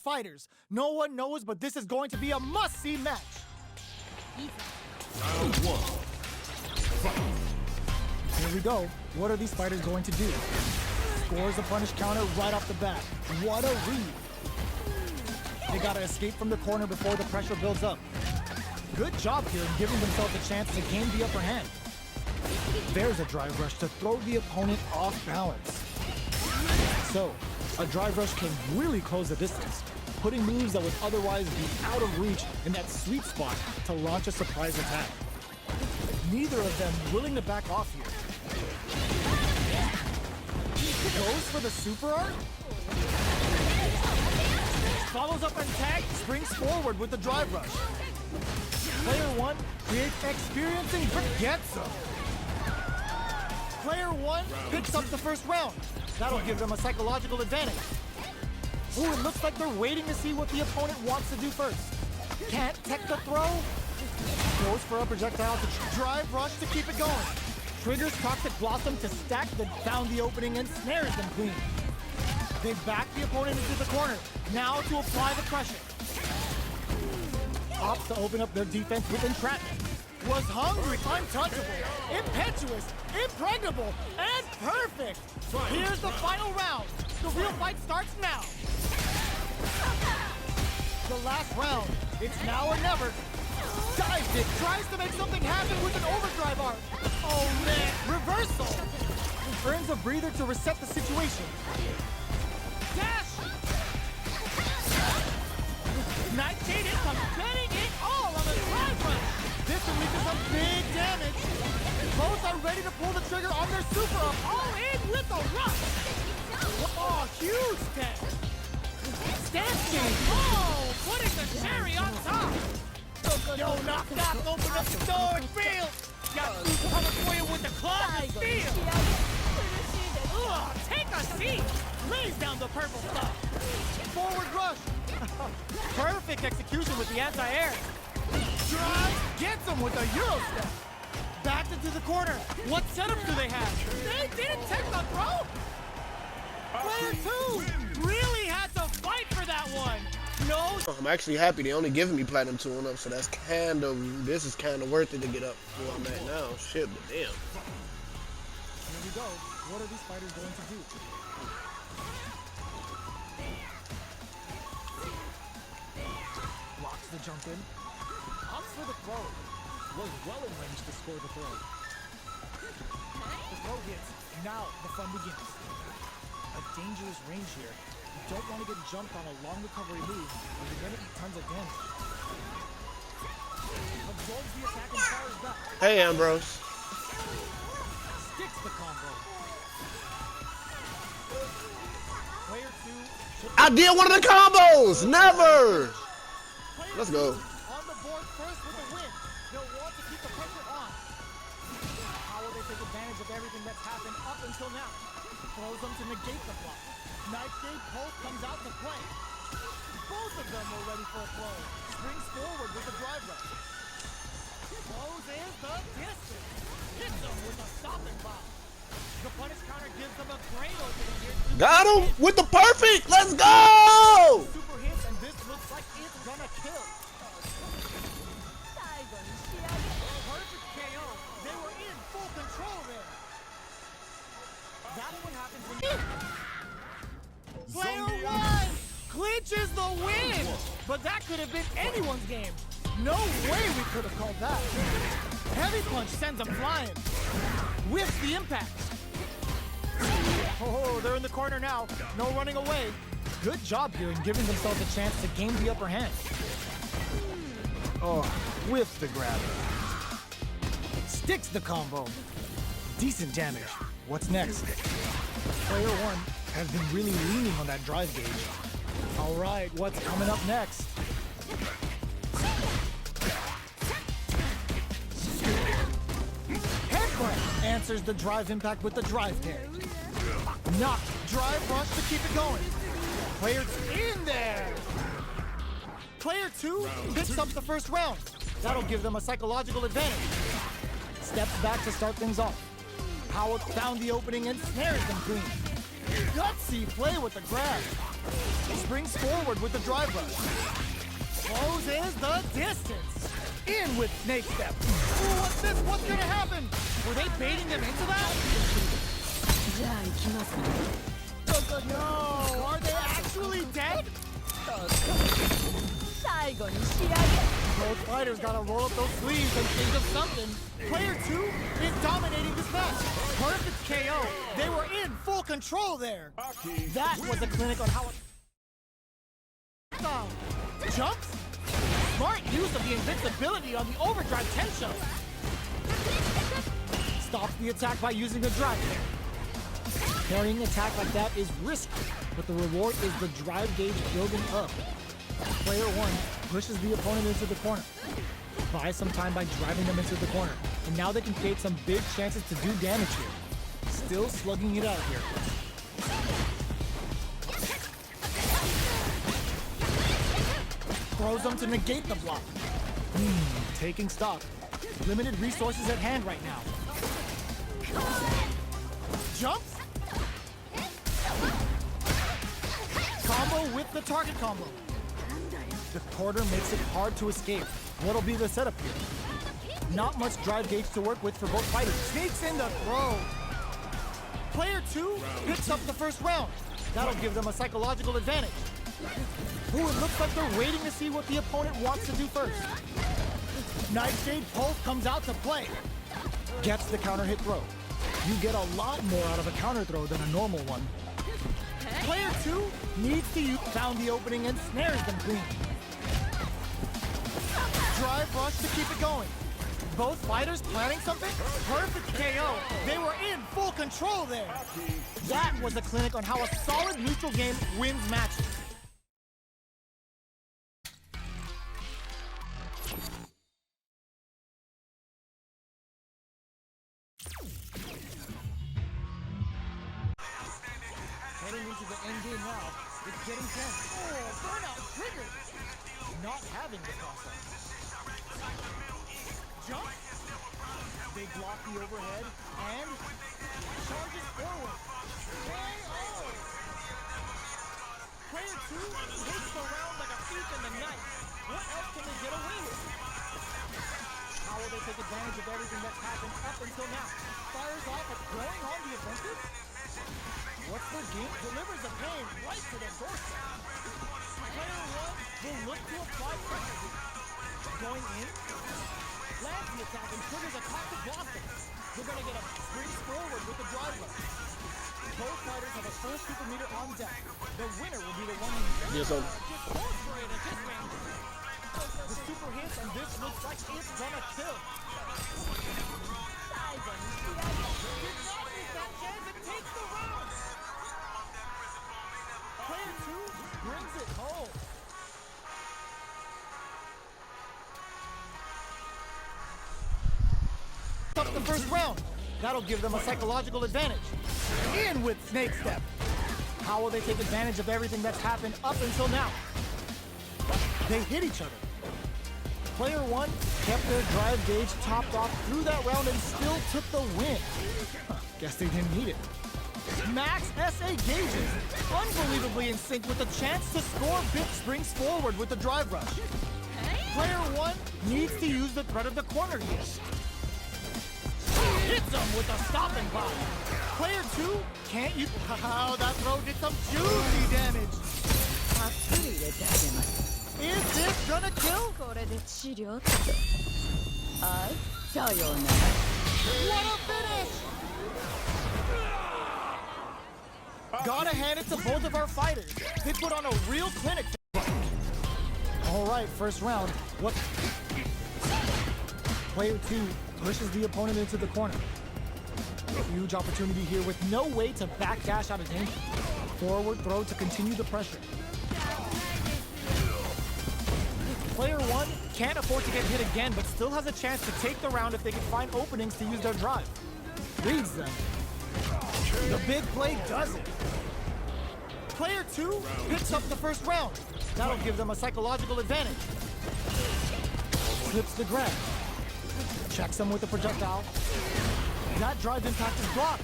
fighters. No one knows, but this is going to be a must-see match. Round one. Fight. Here we go. What are these fighters going to do? Scores a punish counter right off the bat. What a read. They gotta escape from the corner before the pressure builds up. Good job here in giving themselves a chance to gain the upper hand. There's a drive rush to throw the opponent off balance. So, a drive rush can really close the distance, putting moves that would otherwise be out of reach in that sweet spot to launch a surprise attack. Neither of them willing to back off here. Goes for the super art. Follows up and tag, springs forward with the drive rush. Player one creates experience and gets them. Player one picks up the first round. That'll give them a psychological advantage. Ooh, it looks like they're waiting to see what the opponent wants to do first. Can't tech the throw. Goes for a projectile to drive rush to keep it going. Triggers Toxic Blossom to stack, then found the opening and snares them clean. They back the opponent into the corner. Now to apply the pressure. Opts to open up their defense with entrapment. Was hungry, untouchable, impetuous, impregnable, and perfect. Here's the final round. The real fight starts now. The last round. It's now or never. Dives it, tries to make something happen with an overdrive arc. Oh man, reversal. Earns a breather to reset the situation. Dash! Nightshade is getting it all on the drive rush. This unleashes some big damage. Both are ready to pull the trigger on their super up. All in with the rush. Oh, huge tech. Stance game. Oh, putting the cherry on top. Yo, knock, open up the door and feel. Got food coming for you with the claw and feel. Ugh, take a seat. Lays down the purple stuff. Forward rush. Perfect execution with the anti-air. Drive, gets him with a Euro step. Backed into the corner. What setup do they have? They didn't take the throw. Player two really had to fight for that one. No. I'm actually happy they only giving me platinum 2 and up, so that's this is kind of worth it to get up to where I'm at now. Shit, but damn. Here we go. What are these fighters going to do? Blocks the jump in. Opts for the throw. Was well in range to score the throw. The throw hits. Now the fun begins. A dangerous range here. You don't want to get jumped on a long recovery move, or you're going to eat tons of damage. Absorbs the attack and fires back. Hey, Ambrose. Sticks the combo. Player two. I did one of the combos! Never! Let's go. On the board first with the win. They'll want to keep the pressure on. How will they take advantage of everything that's happened up until now? Throws them to negate the block. Nightshade Pulse comes out to play. Both of them were ready for a throw. Springs forward with the drive rush. Close is the distance. Hits them with a stopping block. The punish counter gives them a great opening here. Got him with the perfect! Let's go! Super hits, and this looks like it's gonna kill. Perfect KO. They were in full control there. That's what happens when you... Player one clinches the win! But that could have been anyone's game. No way we could have called that. Heavy punch sends them flying. Whiffs the impact. Oh, they're in the corner now. No running away. Good job here in giving themselves a chance to gain the upper hand. Oh, whiffs the grab. Sticks the combo. Decent damage. What's next? Player one has been really leaning on that drive gauge. All right, what's coming up next? Headbutt answers the drive impact with the drive tag. Knock, drive rush to keep it going. Player's in there. Player two picks up the first round. That'll give them a psychological advantage. Steps back to start things off. Howard found the opening and snares them clean. Gutsy play with the grab. Springs forward with the drive rush. Closes the distance. In with snake step. Ooh, what's this? What's gonna happen? Were they baiting them into that? No, are they actually dead? Both fighters gotta roll up those sleeves and think of something. Player 2 is dominating this match. Perfect KO. They were in full control there. That was a clinic on how it jumps. Smart use of the invincibility on the overdrive Tensho. Stops the attack by using a drive. Parrying an attack like that is risky, but the reward is the drive gauge building up. Player 1 pushes the opponent into the corner. Buys some time by driving them into the corner. And now they can create some big chances to do damage here. Still slugging it out here. Throws them to negate the block. Taking stock. Limited resources at hand right now. Jumps. Combo with the target combo. The quarter makes it hard to escape. What'll be the setup here? Not much drive gauge to work with for both fighters. Sneaks in the throw. Player 2 picks up the first round. That'll give them a psychological advantage. Ooh, it looks like they're waiting to see what the opponent wants to do first. Nightshade Pulse comes out to play. Gets the counter hit throw. You get a lot more out of a counter throw than a normal one. Player 2 needs to found the opening and snares them clean. Drive rush to keep it going. Both fighters planning something? Perfect KO. They were in full control there. That was a clinic on how a solid neutral game wins matches. Heading into the end game now. It's getting tense. Oh, burnout triggered. Not having the cross-up. Jump. They block the overhead and charges forward. KO. Player 2 takes the round like a thief in the night. What else can they get away with? How will they take advantage of everything that's happened up until now? Fires off at going on the offensive? What's their game? Delivers the pain right to their doorstep. Player 1 will look to apply pressure here. Going in, lands the attack and triggers a toxic Boston. They're going to get a springs forward with the drive rush. Both fighters have a full super meter on deck. The winner will be the one who Yes, sir. just goes for it at this range. The super hits and this looks like it's gonna kill. Did not miss that chance and takes the round. Player 2 brings it home. Up the first round. That'll give them a psychological advantage. In with snake step. How will they take advantage of everything that's happened up until now? They hit each other. Player 1 kept their drive gauge topped off through that round and still took the win. Guess they didn't need it. Max SA gauges, unbelievably in sync with a chance to score. Bit springs forward with the drive rush. Player 1 needs to use the threat of the corner here. Hits him with a stopping block. Player 2 can't use. Oh, that throw did some juicy damage. Is this gonna kill? What a finish! Gotta hand it to both of our fighters. They put on a real clinic. All right, first round. What? Player 2 pushes the opponent into the corner. Huge opportunity here with no way to backdash out of danger. Forward throw to continue the pressure. Player 1 can't afford to get hit again, but still has a chance to take the round if they can find openings to use their drive. Reads them. The big play does it. Player 2 picks up the first round. That'll give them a psychological advantage. Slips the grab. Checks them with a projectile. That drive impact is blocked.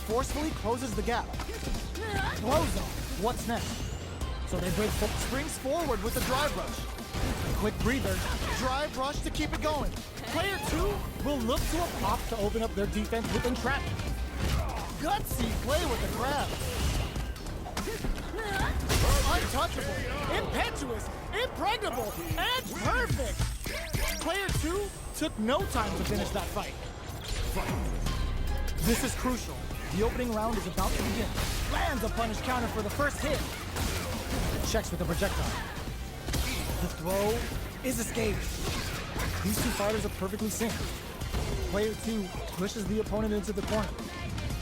Forcefully closes the gap. Throws them. What's next? So they break springs forward with the drive rush. Quick breather, drive rush to keep it going. Player 2 will look to a pop to open up their defense with entrapment. Gutsy play with the grab. Untouchable, impetuous, impregnable, and perfect. Player 2 took no time to finish that fight. This is crucial. The opening round is about to begin. Lands a punish counter for the first hit. Checks with the projectile. The throw is escaped. These two fighters are perfectly synced. Player 2 pushes the opponent into the corner.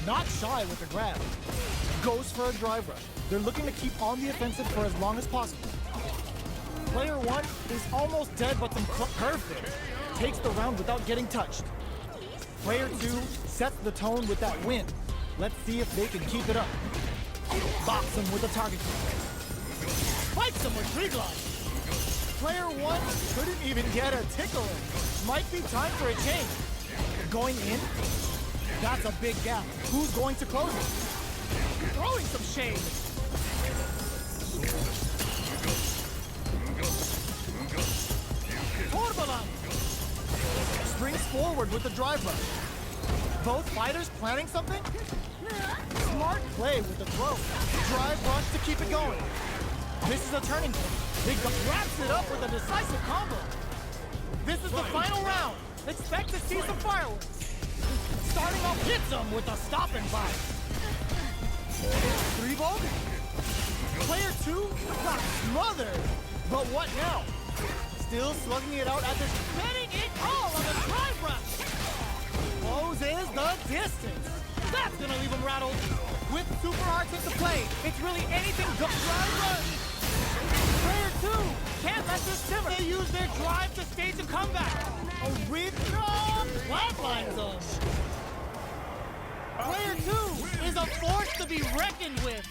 Not shy with the grab. Goes for a drive rush. They're looking to keep on the offensive for as long as possible. Player 1 is almost dead, but some perfect. Takes the round without getting touched. Player 2 sets the tone with that win. Let's see if they can keep it up. Box him with a target. Spikes him with tree glide. Player 1 couldn't even get a tickle in. Might be time for a change. Going in? That's a big gap. Who's going to close it? Throwing some shade. Torbalan springs forward with the drive rush. Both fighters planning something? Smart play with the throw. Drive rush to keep it going. This is a turning point. Big wraps it up with a decisive combo. This is the final round. Expect to see some fireworks. Starting off, hits him with a stop and fight. 3-ball? Player 2 got smothered. But what now? Still slugging it out after spinning it all on the drive rush. Closes the distance. That's gonna leave him rattled. With super arts into play, it's really anything go. Drive rush. Player 2 can't let this simmer. They use their drive to stage a comeback. Original flatline zone. Player 2 is a force to be reckoned with.